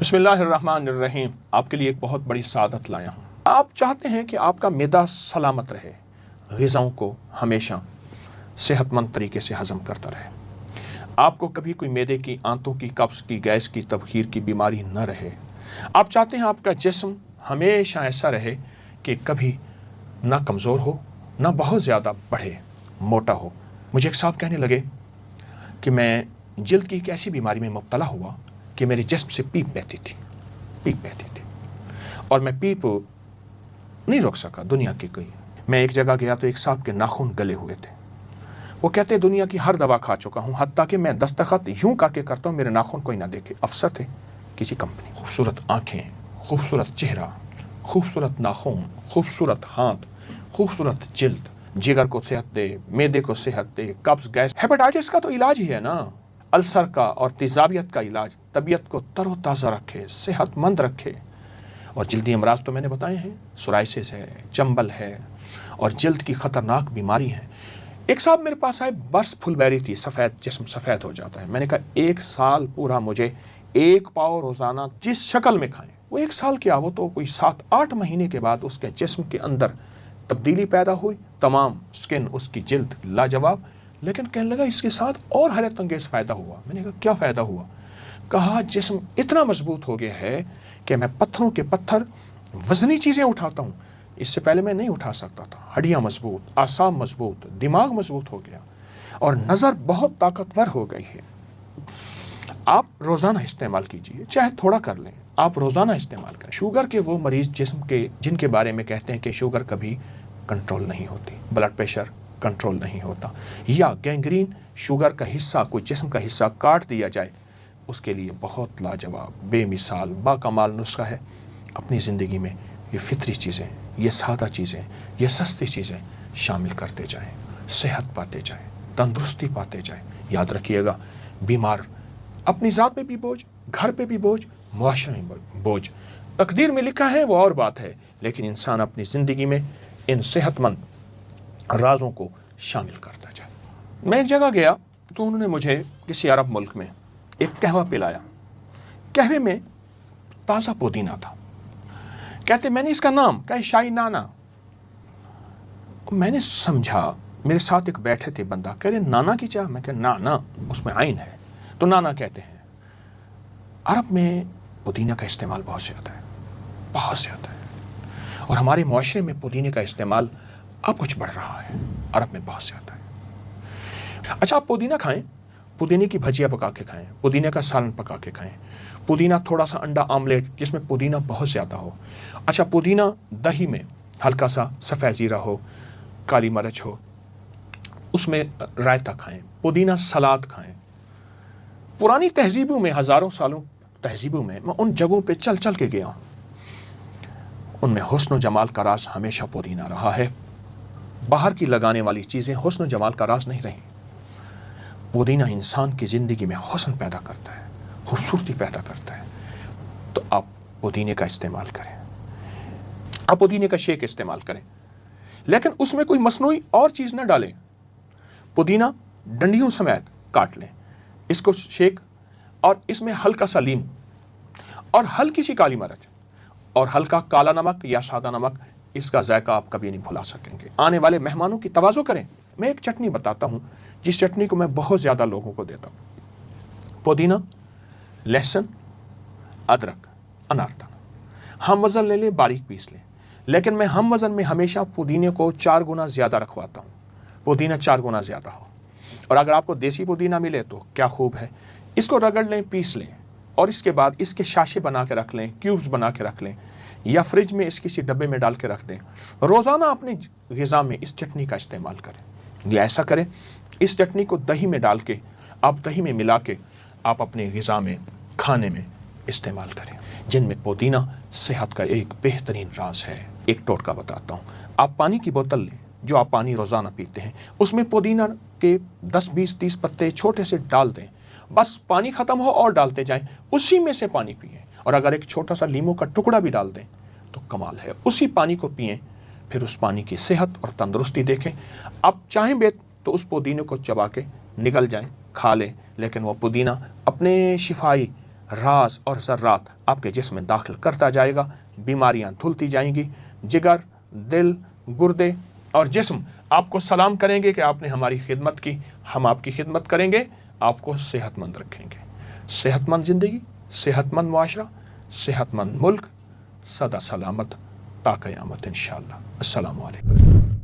بسم اللہ الرحمن الرحیم۔ آپ کے لیے ایک بہت بڑی سعادت لایا ہوں۔ آپ چاہتے ہیں کہ آپ کا معدہ سلامت رہے، غذاؤں کو ہمیشہ صحت مند طریقے سے ہضم کرتا رہے، آپ کو کبھی کوئی معدے کی، آنتوں کی، قبض کی، گیس کی، تبخیر کی بیماری نہ رہے۔ آپ چاہتے ہیں آپ کا جسم ہمیشہ ایسا رہے کہ کبھی نہ کمزور ہو، نہ بہت زیادہ بڑھے، موٹا ہو۔ مجھے ایک صاحب کہنے لگے کہ میں جلد کی ایک ایسی بیماری میں مبتلا ہوا کہ میرے جسم سے پیپ بہتی تھی اور میں پیپ نہیں روک سکا دنیا کی کوئی۔ میں ایک جگہ گیا تو ایک صاحب کے ناخن گلے ہوئے تھے۔ وہ کہتے دنیا کی ہر دوا کھا چکا ہوں، حتیٰ کہ میں دستخط یوں کر کے کرتا ہوں میرے ناخن کوئی نہ دیکھے۔ افسر تھے کسی کمپنی، خوبصورت آنکھیں، خوبصورت چہرہ، خوبصورت ناخن، خوبصورت ہاتھ، خوبصورت جلد، جگر کو صحت دے، معدے کو صحت دے، قبض، گیس، ہیپاٹائٹس کا تو علاج ہی ہے نا، السر کا اور تیزابیت کا علاج، طبیعت کو تر و تازہ رکھے، صحت مند رکھے۔ اور جلدی امراض تو میں نے بتائے ہیں، سورائسس ہے، چنبل ہے اور جلد کی خطرناک بیماری ہے۔ ایک صاحب میرے پاس آئے، برس پھل بیری تھی، سفید جسم سفید ہو جاتا ہے۔ میں نے کہا 1 سال پورا مجھے 1 پاؤ روزانہ جس شکل میں کھائیں۔ وہ 1 سال کیا، وہ تو کوئی 7-8 مہینے کے بعد اس کے جسم کے اندر تبدیلی پیدا ہوئی، تمام سکن، اس کی جلد لاجواب۔ لیکن کہنے لگا اس کے ساتھ اور حیرت انگیز فائدہ ہوا۔ میں نے کہا کیا فائدہ ہوا؟ کہا جسم اتنا مضبوط ہو گیا ہے کہ میں پتھروں کے پتھر، وزنی چیزیں اٹھاتا ہوں، اس سے پہلے میں نہیں اٹھا سکتا تھا۔ ہڈیاں مضبوط، اعصاب مضبوط، دماغ مضبوط ہو گیا اور نظر بہت طاقتور ہو گئی ہے۔ آپ روزانہ استعمال کیجئے، چاہے تھوڑا کر لیں، آپ روزانہ استعمال کریں۔ شوگر کے وہ مریض جسم کے جن کے بارے میں کہتے ہیں کہ شوگر کبھی کنٹرول نہیں ہوتی، بلڈ پریشر کنٹرول نہیں ہوتا، یا گینگرین، شوگر کا حصہ، کوئی جسم کا حصہ کاٹ دیا جائے، اس کے لیے بہت لاجواب، بے مثال، باکمال نسخہ ہے۔ اپنی زندگی میں یہ فطری چیزیں، یہ سادہ چیزیں، یہ سستی چیزیں شامل کرتے جائیں، صحت پاتے جائیں، تندرستی پاتے جائیں۔ یاد رکھیے گا، بیمار اپنی ذات میں بھی بوجھ، گھر پہ بھی بوجھ، معاشرے میں بوجھ۔ تقدیر میں لکھا ہے وہ اور بات ہے، لیکن انسان اپنی زندگی میں ان صحت مند رازوں کو شامل کرتا جائے۔ میں ایک جگہ گیا تو انہوں نے مجھے کسی عرب ملک میں ایک قہوہ پلایا۔ قہوے میں تازہ پودینہ تھا۔ کہتے میں نے اس کا نام کہا شاہی نانا۔ میں نے سمجھا، میرے ساتھ ایک بیٹھے تھے بندہ، کہہ رہے نانا کی چاہ؟ میں کہا نانا اس میں عین ہے تو نانا کہتے ہیں۔ عرب میں پودینہ کا استعمال بہت زیادہ ہے، بہت زیادہ ہے، اور ہمارے معاشرے میں پودینے کا استعمال اب کچھ بڑھ رہا ہے، عرب میں بہت زیادہ ہے۔ اچھا آپ پودینہ کھائیں، پودینے کی بھجیا پکا کے کھائیں، پودینے کا سالن پکا کے کھائیں، پودینہ تھوڑا سا انڈا آملیٹ جس میں پودینہ بہت زیادہ ہو۔ اچھا پودینہ دہی میں ہلکا سا سفید زیرہ ہو، کالی مرچ ہو، اس میں رائتہ کھائیں، پودینہ سلاد کھائیں۔ پرانی تہذیبوں میں، ہزاروں سالوں تہذیبوں میں ان جگہوں پہ چل چل کے گیا ہوں، ان میں حسن و جمال کا راز ہمیشہ پودینہ رہا ہے۔ باہر کی لگانے والی چیزیں حسن و جمال کا راز نہیں رہیں۔ پودینہ انسان کی زندگی میں حسن پیدا کرتا ہے، خوبصورتی پیدا کرتا ہے۔ تو آپ پودینے کا استعمال کریں، آپ پودینے کا شیک استعمال کریں، لیکن اس میں کوئی مصنوعی اور چیز نہ ڈالیں۔ پودینہ ڈنڈیوں سمیت کاٹ لیں، اس کو شیک، اور اس میں ہلکا سا لیمو اور ہلکی سی کالی مرچ اور ہلکا کالا نمک یا سادہ نمک، اس کا ذائقہ آپ کبھی نہیں بھلا سکیں گے۔ آنے والے مہمانوں کی تواضع کریں۔ میں ایک چٹنی بتاتا ہوں جس چٹنی کو میں بہت زیادہ لوگوں کو دیتا ہوں۔ پودینہ، لہسن، ادرک، اناردانہ، ہم وزن لے لیں، باریک پیس لیں، لیکن میں ہم وزن میں ہمیشہ پودینے کو 4 گنا زیادہ رکھواتا ہوں، پودینہ 4 گنا زیادہ ہو۔ اور اگر آپ کو دیسی پودینہ ملے تو کیا خوب ہے، اس کو رگڑ لیں، پیس لیں، اور اس کے بعد اس کے شاشے بنا کے رکھ لیں، کیوبز بنا کے رکھ لیں، یا فریج میں اس کسی ڈبے میں ڈال کے رکھ دیں۔ روزانہ اپنی غذا میں اس چٹنی کا استعمال کریں، یا ایسا کریں اس چٹنی کو دہی میں ڈال کے، آپ دہی میں ملا کے آپ اپنی غذا میں، کھانے میں استعمال کریں، جن میں پودینہ صحت کا ایک بہترین راز ہے۔ ایک ٹوٹکا بتاتا ہوں، آپ پانی کی بوتل لیں، جو آپ پانی روزانہ پیتے ہیں، اس میں پودینہ کے 10 20 30 پتے چھوٹے سے ڈال دیں، بس پانی ختم ہو اور ڈالتے جائیں، اسی میں سے پانی پئیں، اور اگر ایک چھوٹا سا لیمو کا ٹکڑا بھی ڈال دیں تو کمال ہے، اسی پانی کو پئیں، پھر اس پانی کی صحت اور تندرستی دیکھیں۔ آپ چاہیں بھی تو اس پودینے کو چبا کے نگل جائیں، کھا لیں، لیکن وہ پودینہ اپنے شفائی راز اور ذرات آپ کے جسم میں داخل کرتا جائے گا، بیماریاں دھلتی جائیں گی، جگر، دل، گردے اور جسم آپ کو سلام کریں گے کہ آپ نے ہماری خدمت کی، ہم آپ کی خدمت کریں گے، آپ کو صحت مند رکھیں گے۔ صحت مند زندگی، صحت مند معاشرہ، صحت مند ملک، سدا سلامت تا قیامت انشاءاللہ۔ السلام علیکم۔